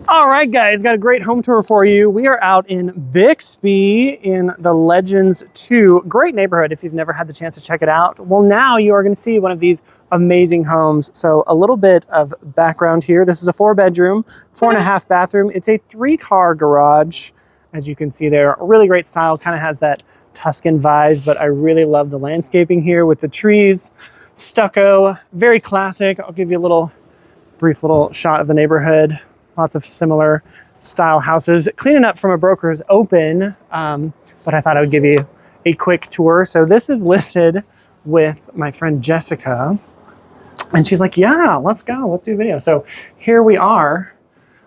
All right, guys, got a great home tour for you. We are out in Bixby in the Legends 2. Great neighborhood if you've never had the chance to check it out. Well, now you are going to see one of these amazing homes. So a little bit of background here. This is a 4-bedroom, 4.5 bathroom. It's a 3-car garage, as you can see there. A really great style, kind of has that Tuscan vibes, but I really love the landscaping here with the trees, stucco, very classic. I'll give you a brief little shot of the neighborhood. Lots of similar style houses. Cleaning up from a broker's open, but I thought I would give you a quick tour. So this is listed with my friend Jessica, and she's like, yeah, let's go, let's do a video. So here we are,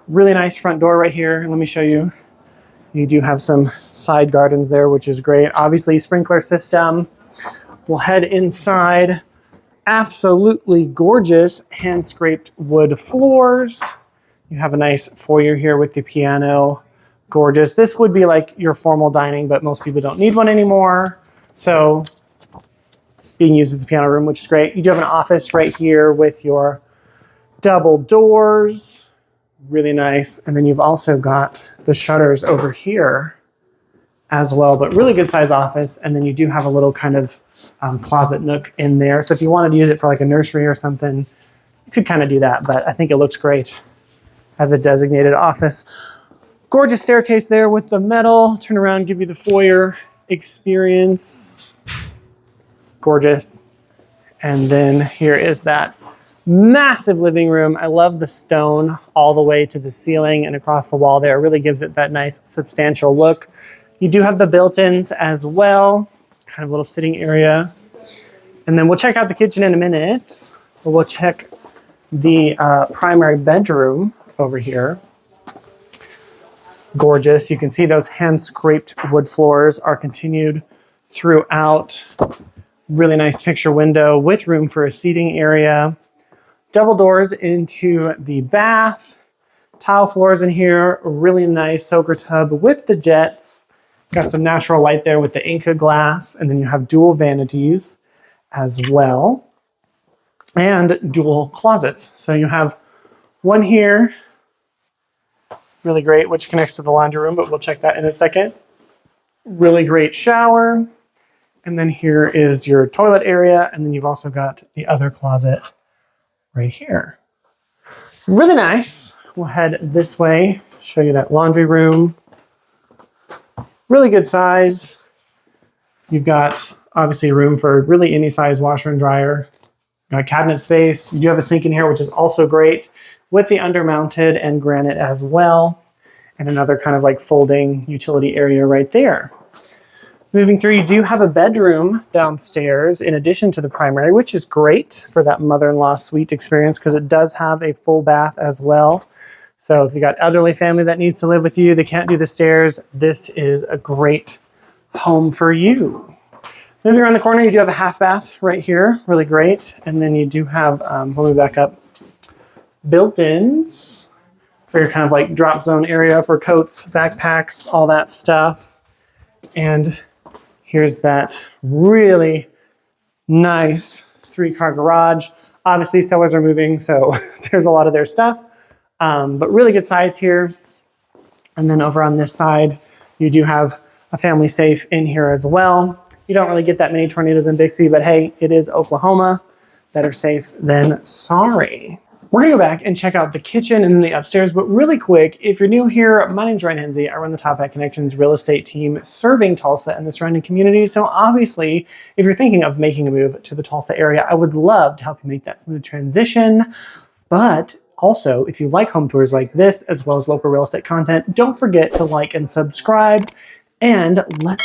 really nice front door right here. Let me show you. You do have some side gardens there, which is great. Obviously, sprinkler system. We'll head inside. Absolutely gorgeous hand-scraped wood floors. You have a nice foyer here with the piano. Gorgeous. This would be like your formal dining, but most people don't need one anymore. So being used as the piano room, which is great. You do have an office right here with your double doors. Really nice. And then you've also got the shutters over here as well, but really good size office. And then you do have a little kind of closet nook in there. So if you wanted to use it for like a nursery or something, you could kind of do that, but I think it looks great as a designated office. Gorgeous staircase there with the metal. Turn around, give you the foyer experience. Gorgeous. And then here is that massive living room. I love the stone all the way to the ceiling and across the wall there. It really gives it that nice substantial look. You do have the built-ins as well. Kind of a little sitting area. And then we'll check out the kitchen in a minute. But we'll check the primary bedroom over here. Gorgeous. You can see those hand-scraped wood floors are continued throughout. Really nice picture window with room for a seating area. Double doors into the bath. Tile floors in here. Really nice soaker tub with the jets. Got some natural light there with the Inca glass. And then you have dual vanities as well. And dual closets. So you have one here. Really great, which connects to the laundry room, but we'll check that in a second. Really great shower. And then here is your toilet area. And then you've also got the other closet right here. Really nice. We'll head this way, show you that laundry room. Really good size. You've got obviously room for really any size washer and dryer. Got cabinet space. You do have a sink in here, which is also great, with the undermounted and granite as well. And another kind of like folding utility area right there. Moving through, you do have a bedroom downstairs in addition to the primary, which is great for that mother-in-law suite experience because it does have a full bath as well. So if you got elderly family that needs to live with you, they can't do the stairs, this is a great home for you. Moving around the corner, you do have a half bath right here, really great. And then you do have, let me back up, built-ins for your kind of like drop zone area for coats, backpacks, all that stuff. And here's that really nice 3-car garage. Obviously sellers are moving, so there's a lot of their stuff, but really good size here. And then over on this side, you do have a family safe in here as well. You don't really get that many tornadoes in Bixby, but hey, it is Oklahoma. Better safe than sorry. We're gonna go back and check out the kitchen and then the upstairs, but really quick, if you're new here, my name's Ryan Henze. I run the Top Hat Connections real estate team serving Tulsa and the surrounding community. So obviously, if you're thinking of making a move to the Tulsa area, I would love to help you make that smooth transition. But also, if you like home tours like this, as well as local real estate content, don't forget to like and subscribe, and let's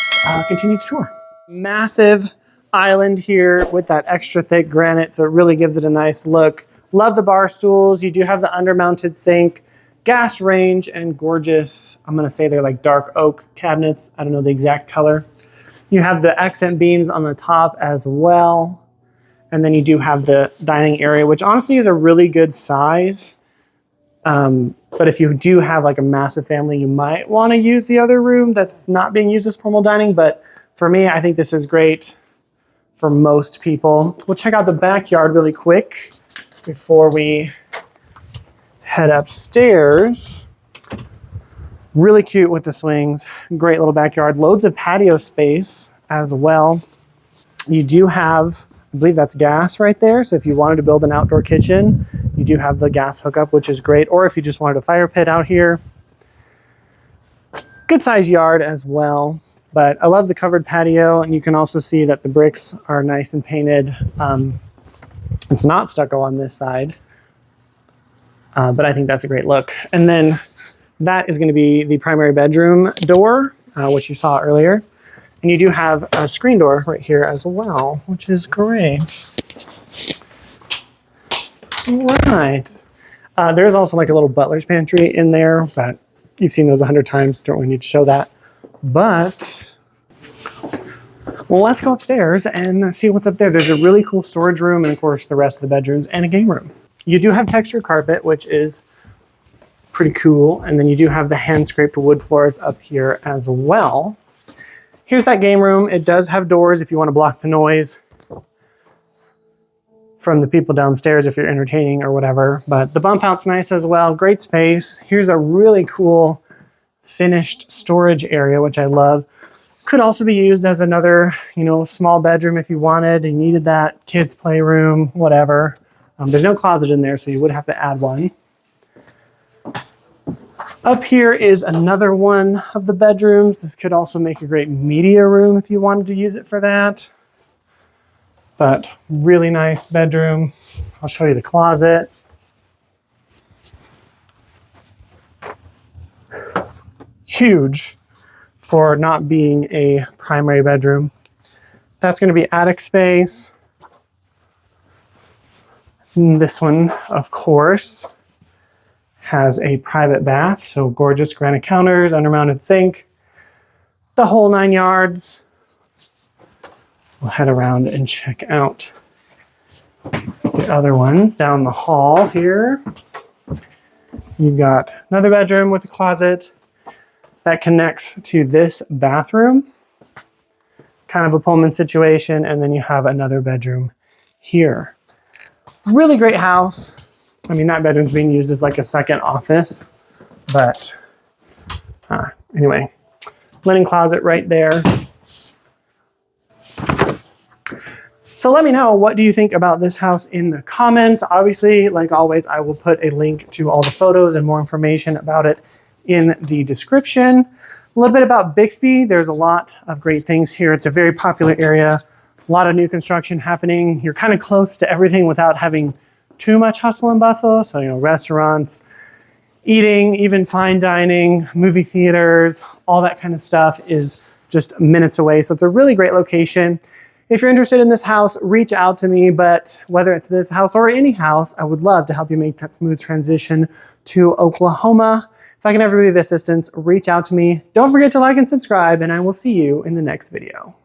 continue the tour. Massive island here with that extra thick granite, so it really gives it a nice look. Love the bar stools. You do have the undermounted sink, gas range, and gorgeous, I'm gonna say they're like dark oak cabinets. I don't know the exact color. You have the accent beams on the top as well. And then you do have the dining area, which honestly is a really good size. But if you do have like a massive family, you might wanna use the other room that's not being used as formal dining. But for me, I think this is great for most people. We'll check out the backyard really quick before we head upstairs. Really cute with the swings. Great little backyard. Loads of patio space as well. You do have, I believe that's gas right there. So if you wanted to build an outdoor kitchen, you do have the gas hookup, which is great. Or if you just wanted a fire pit out here. Good size yard as well. But I love the covered patio, and you can also see that the bricks are nice and painted. It's not stucco on this side, but I think that's a great look. And then that is going to be the primary bedroom door, which you saw earlier. And you do have a screen door right here as well, which is great. All right. There's also like a little butler's pantry in there, but you've seen those 100 times. Don't really need to show that. But, well, let's go upstairs and see what's up there. There's a really cool storage room and, of course, the rest of the bedrooms and a game room. You do have textured carpet, which is pretty cool. And then you do have the hand-scraped wood floors up here as well. Here's that game room. It does have doors if you want to block the noise from the people downstairs if you're entertaining or whatever. But the bump out's nice as well. Great space. Here's a really cool finished storage area, which I love. Could also be used as another, small bedroom if you wanted. You needed that kids' playroom, whatever. There's no closet in there, so you would have to add one. Up here is another one of the bedrooms. This could also make a great media room if you wanted to use it for that. But really nice bedroom. I'll show you the closet. Huge for not being a primary bedroom. That's going to be attic space. And this one, of course, has a private bath, so gorgeous granite counters, undermounted sink, the whole 9 yards. We'll head around and check out the other ones down the hall here. You've got another bedroom with a closet that connects to this bathroom, kind of a Pullman situation, and then you have another bedroom here. Really great house. I mean, that bedroom's being used as like a second office, but anyway, linen closet right there. So let me know, what do you think about this house in the comments? Obviously, like always, I will put a link to all the photos and more information about it in the description. A little bit about Bixby. There's a lot of great things here. It's a very popular area. A lot of new construction happening. You're kind of close to everything without having too much hustle and bustle. So, restaurants, eating, even fine dining, movie theaters, all that kind of stuff is just minutes away. So it's a really great location. If you're interested in this house, reach out to me. But whether it's this house or any house, I would love to help you make that smooth transition to Oklahoma. If I can ever be of assistance, reach out to me. Don't forget to like and subscribe, and I will see you in the next video.